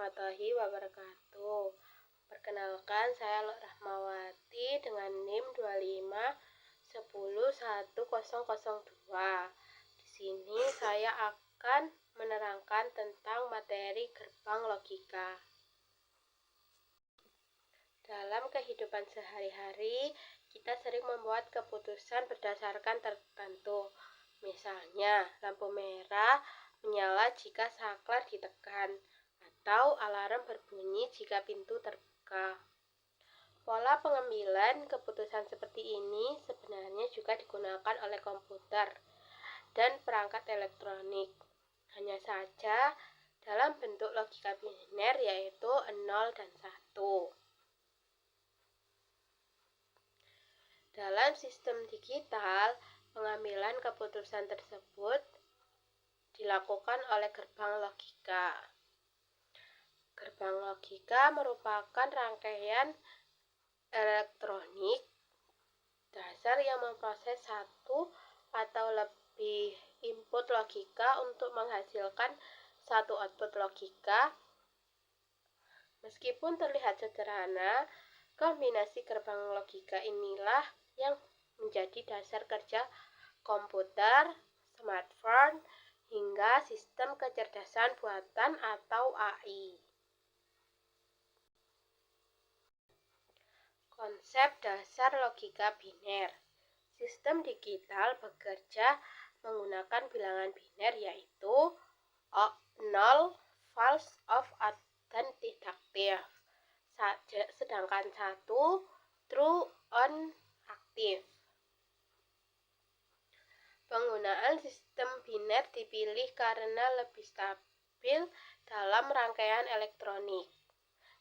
warahmatullahi wabarakatuh. Perkenalkan, saya Rahmawati dengan NIM 25101002. Di sini saya akan menerangkan tentang materi gerbang logika. Dalam kehidupan sehari-hari, kita sering membuat keputusan berdasarkan tertentu. Misalnya, lampu merah menyala jika saklar ditekan, atau alarm berbunyi jika pintu terbuka. Pola pengambilan keputusan seperti ini sebenarnya juga digunakan oleh komputer dan perangkat elektronik. Hanya saja dalam bentuk logika biner, yaitu 0 dan 1. Dalam sistem digital, pengambilan keputusan tersebut dilakukan oleh gerbang logika. Gerbang logika merupakan rangkaian elektronik dasar yang memproses satu atau lebih input logika untuk menghasilkan satu output logika. Meskipun terlihat sederhana, kombinasi gerbang logika inilah yang menjadi dasar kerja komputer, smartphone, hingga sistem kecerdasan buatan atau AI. Konsep dasar logika biner. Sistem digital bekerja menggunakan bilangan biner, yaitu 0 false dan deductive, sedangkan 1 true on aktif. Penggunaan sistem biner dipilih karena lebih stabil dalam rangkaian elektronik.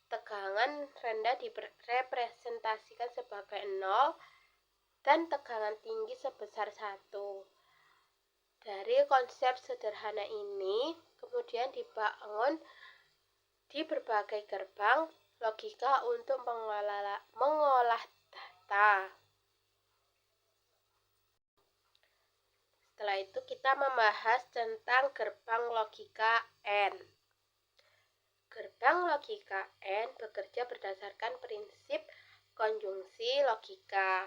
Tegangan rendah direpresentasikan sebagai 0 dan tegangan tinggi sebesar 1. Dari konsep sederhana ini kemudian dibangun di berbagai gerbang logika untuk mengolah data. Setelah itu kita membahas tentang gerbang logika N. Gerbang logika N bekerja berdasarkan prinsip konjungsi logika,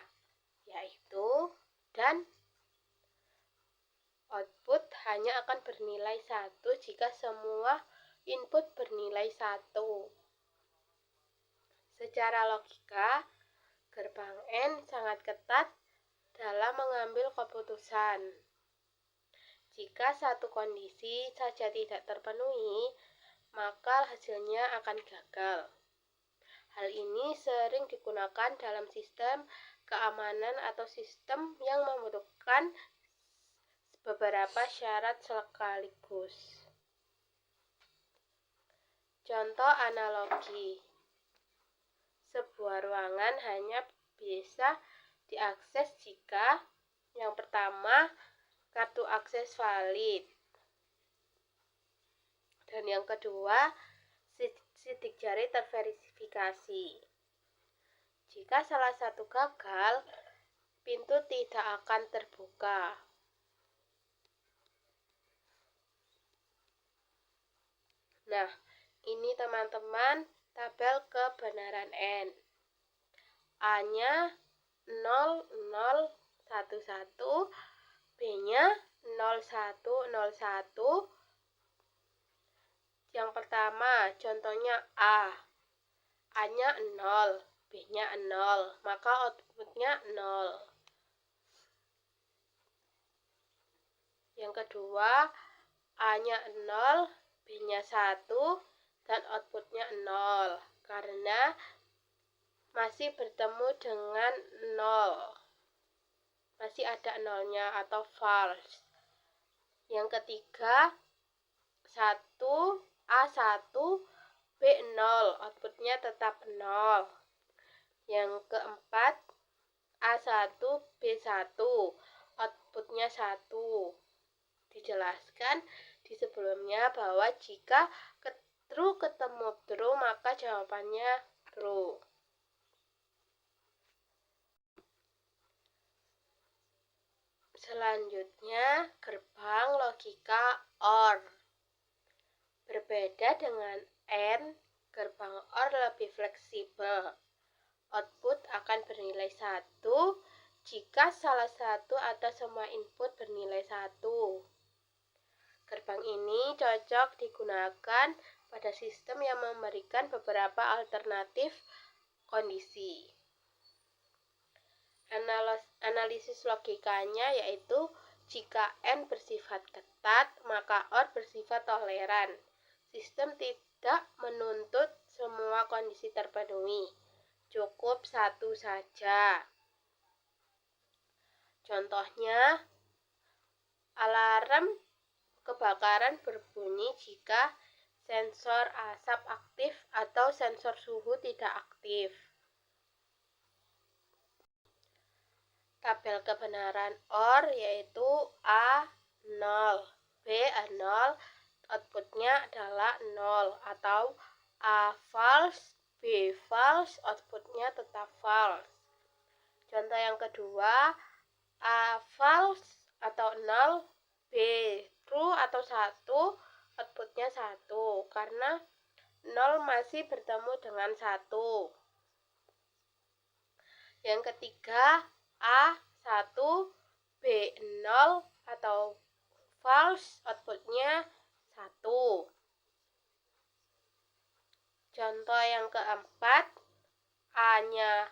yaitu dan output hanya akan bernilai 1 jika semua input bernilai 1. Secara logika, gerbang N sangat ketat dalam mengambil keputusan. Jika satu kondisi saja tidak terpenuhi, maka hasilnya akan gagal. Hal ini sering digunakan dalam sistem keamanan atau sistem yang membutuhkan beberapa syarat sekaligus. Contoh analogi. Sebuah ruangan hanya bisa diakses jika yang pertama, kartu akses valid, dan yang kedua, sidik jari terverifikasi. Jika salah satu gagal, pintu tidak akan terbuka. Nah, ini teman-teman tabel kebenaran N. A-nya 0011, B-nya 0101. Yang pertama, contohnya A. A-nya 0, B-nya 0, maka outputnya 0. Yang kedua, A-nya 0, B-nya 1, dan outputnya 0, karena masih bertemu dengan 0. Masih ada nolnya atau false. Yang ketiga, A1, B0, outputnya tetap 0. Yang keempat, A1, B1, outputnya 1. Dijelaskan di sebelumnya bahwa jika true ketemu true, maka jawabannya true. Selanjutnya, gerbang logika OR. Berbeda dengan AND, gerbang OR lebih fleksibel. Output akan bernilai 1 jika salah satu atau semua input bernilai 1. Gerbang ini cocok digunakan pada sistem yang memberikan beberapa alternatif kondisi. Analisis logikanya yaitu jika N bersifat ketat, maka OR bersifat toleran. Sistem tidak menuntut semua kondisi terpenuhi, cukup satu saja. Contohnya, alarm kebakaran berbunyi jika sensor asap aktif atau sensor suhu tidak aktif. Tabel kebenaran OR yaitu A 0, B 0, outputnya adalah 0, atau A false, B false, outputnya tetap false. Contoh yang kedua, A false atau 0, B true atau 1, outputnya 1, karena 0 masih bertemu dengan 1. Yang ketiga, A1, B0 atau false, outputnya 1. Contoh yang keempat, A-nya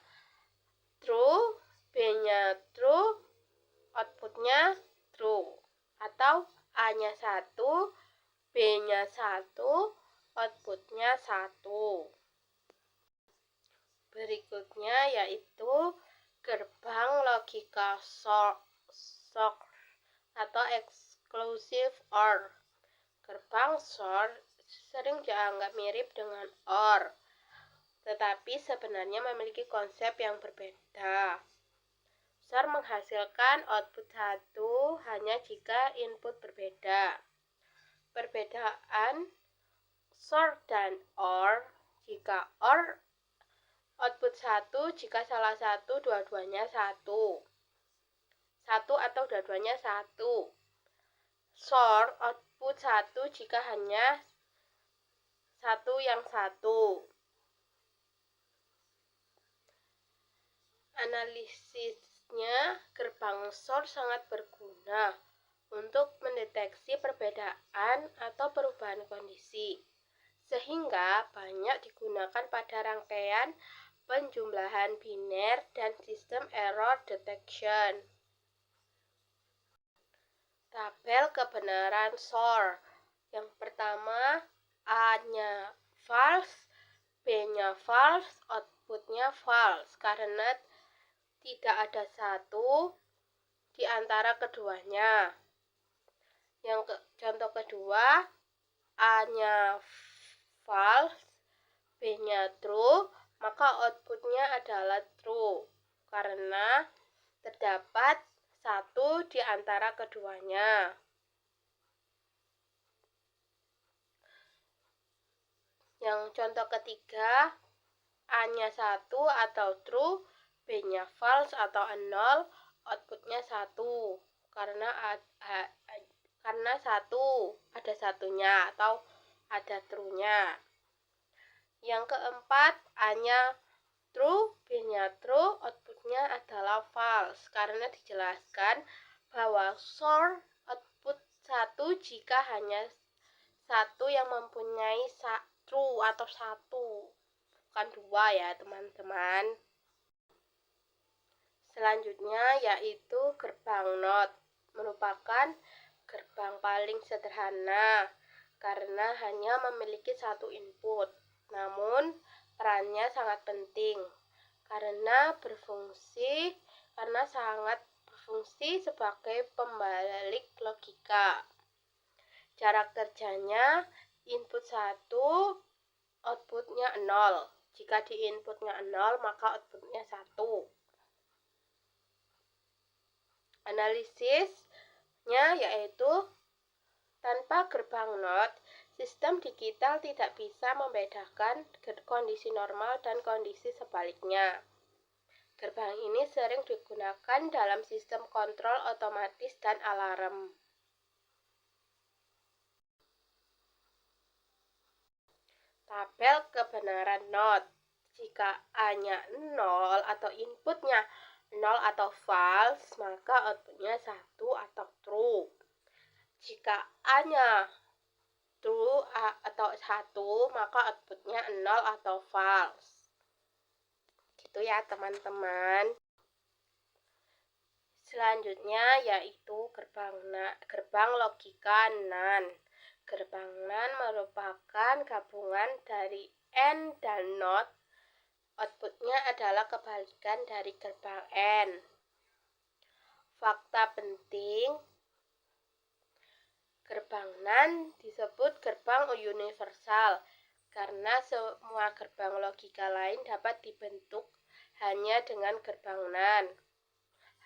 true, B-nya true, outputnya true. Atau A-nya 1, B-nya 1, outputnya 1. Berikutnya yaitu gerbang logika SOR atau exclusive OR. Gerbang SOR sering dianggap mirip dengan OR, tetapi sebenarnya memiliki konsep yang berbeda. SOR menghasilkan output 1 hanya jika input berbeda. Perbedaan SOR dan OR, jika OR output 1 jika salah satu dua-duanya 1. 1 atau dua-duanya 1. SOR output 1 jika hanya satu yang 1. Analisisnya, gerbang SOR sangat berguna untuk mendeteksi perbedaan atau perubahan kondisi, sehingga banyak digunakan pada rangkaian penjumlahan biner dan sistem error detection. Tabel kebenaran SOR. Yang pertama, A-nya false, B-nya false, outputnya false karena tidak ada 1 di antara keduanya. Contoh kedua, A-nya false, B-nya true, maka outputnya adalah true karena terdapat 1 di antara keduanya. Yang contoh ketiga, A-nya 1 atau true, B-nya false atau 0, outputnya 1 karena ada satunya atau ada true-nya. Yang keempat, A-nya true, B-nya true, outputnya adalah false karena dijelaskan bahwa SOR output 1 jika hanya satu yang mempunyai true atau 1, bukan 2 ya teman-teman. Selanjutnya yaitu gerbang NOT, merupakan gerbang paling sederhana karena hanya memiliki satu input. Namun, perannya sangat penting karena sangat berfungsi sebagai pembalik logika. Cara kerjanya, input 1, outputnya 0. Jika di inputnya 0, maka outputnya 1. Analisisnya yaitu tanpa gerbang NOT, sistem digital tidak bisa membedakan kondisi normal dan kondisi sebaliknya. Gerbang ini sering digunakan dalam sistem kontrol otomatis dan alarm. Tabel kebenaran not. Jika A-nya 0 atau inputnya 0 atau false, maka outputnya 1 atau true. Jika A-nya true atau 1, maka outputnya 0 atau false. Gitu ya teman-teman. Selanjutnya yaitu gerbang logika NAND. Gerbang NAND merupakan gabungan dari AND dan NOT. Outputnya adalah kebalikan dari gerbang AND. Fakta penting, gerbang NAND disebut gerbang universal karena semua gerbang logika lain dapat dibentuk hanya dengan gerbang NAND.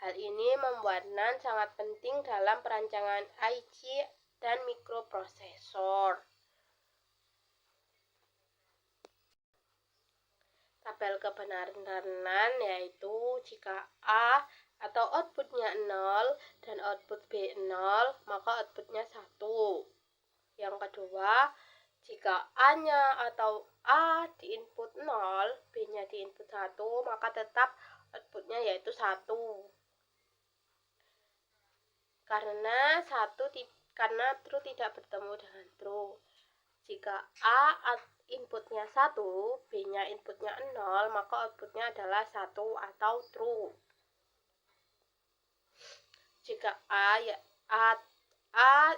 Hal ini membuat NAND sangat penting dalam perancangan IC dan mikroprosesor. Tabel kebenaran NAND yaitu jika A atau outputnya 0 dan output B 0, maka outputnya 1. Yang kedua, jika A-nya atau A di input 0, B-nya di input 1, maka tetap outputnya yaitu 1. Karena true tidak bertemu dengan true. Jika A inputnya 1, B-nya inputnya 0, maka outputnya adalah 1 atau true. Jika A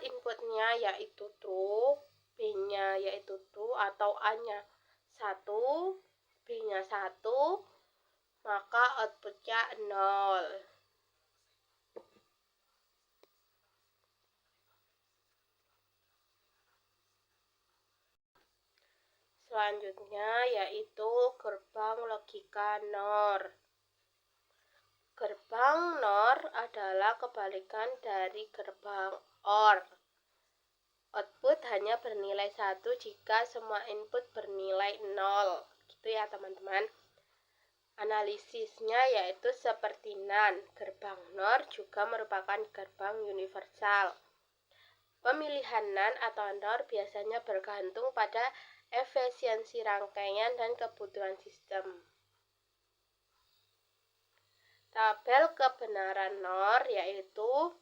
inputnya yaitu true, B-nya yaitu true atau A-nya 1, B-nya 1, maka outputnya 0. Selanjutnya yaitu gerbang logika NOR. Gerbang NOR adalah kebalikan dari gerbang OR. Output hanya bernilai 1 jika semua input bernilai 0. Gitu ya teman-teman. Analisisnya yaitu seperti NAND. Gerbang NOR juga merupakan gerbang universal. Pemilihan NAND atau NOR biasanya bergantung pada efisiensi rangkaian dan kebutuhan sistem. Tabel kebenaran NOR yaitu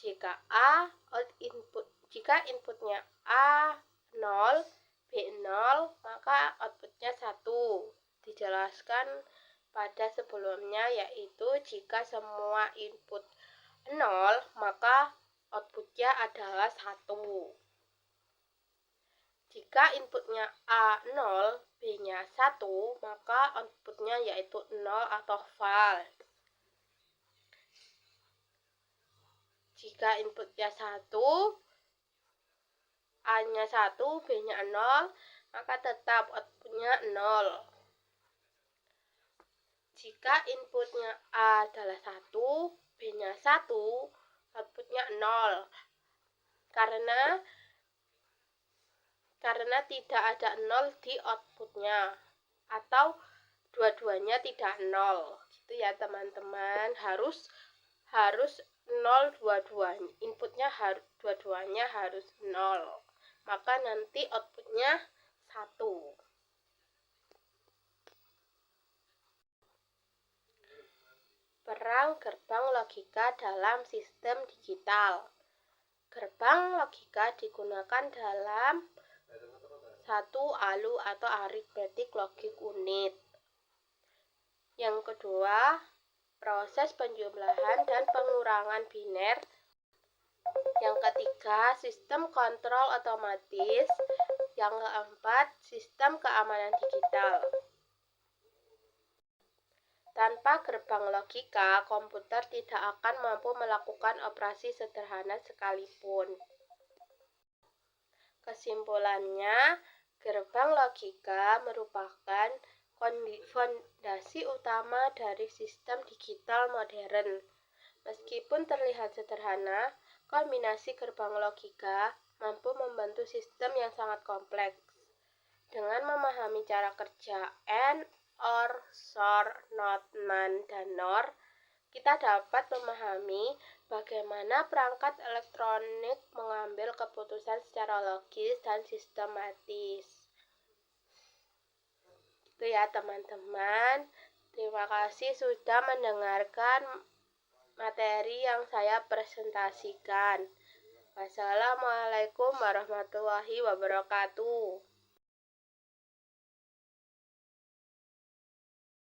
jika inputnya A 0, B 0, maka outputnya 1. Dijelaskan pada sebelumnya yaitu jika semua input 0, maka outputnya adalah 1. Jika inputnya A 0, B-nya 1, maka outputnya yaitu 0 atau false. Jika inputnya 1, A-nya 1, B-nya 0, maka tetap outputnya 0. Jika inputnya A adalah 1, B-nya 1, outputnya 0. Karena tidak ada 0 di outputnya atau dua-duanya tidak 0. Gitu ya teman-teman, harus 0 dua-duanya, inputnya dua-duanya harus 0. Maka nanti outputnya 1. Perang gerbang logika dalam sistem digital. Gerbang logika digunakan dalam satu ALU atau Arithmetic Logic Unit. Yang kedua, proses penjumlahan dan pengurangan biner. Yang ketiga, sistem kontrol otomatis. Yang keempat, sistem keamanan digital. Tanpa gerbang logika, komputer tidak akan mampu melakukan operasi sederhana sekalipun. Kesimpulannya, gerbang logika merupakan fondasi utama dari sistem digital modern. Meskipun terlihat sederhana, kombinasi gerbang logika mampu membantu sistem yang sangat kompleks. Dengan memahami cara kerja AND, OR, SOR, NOT, NAND, dan NOR, kita dapat memahami bagaimana perangkat elektronik mengambil keputusan secara logis dan sistematis. Itu ya teman-teman. Terima kasih sudah mendengarkan materi yang saya presentasikan. Wassalamualaikum warahmatullahi wabarakatuh.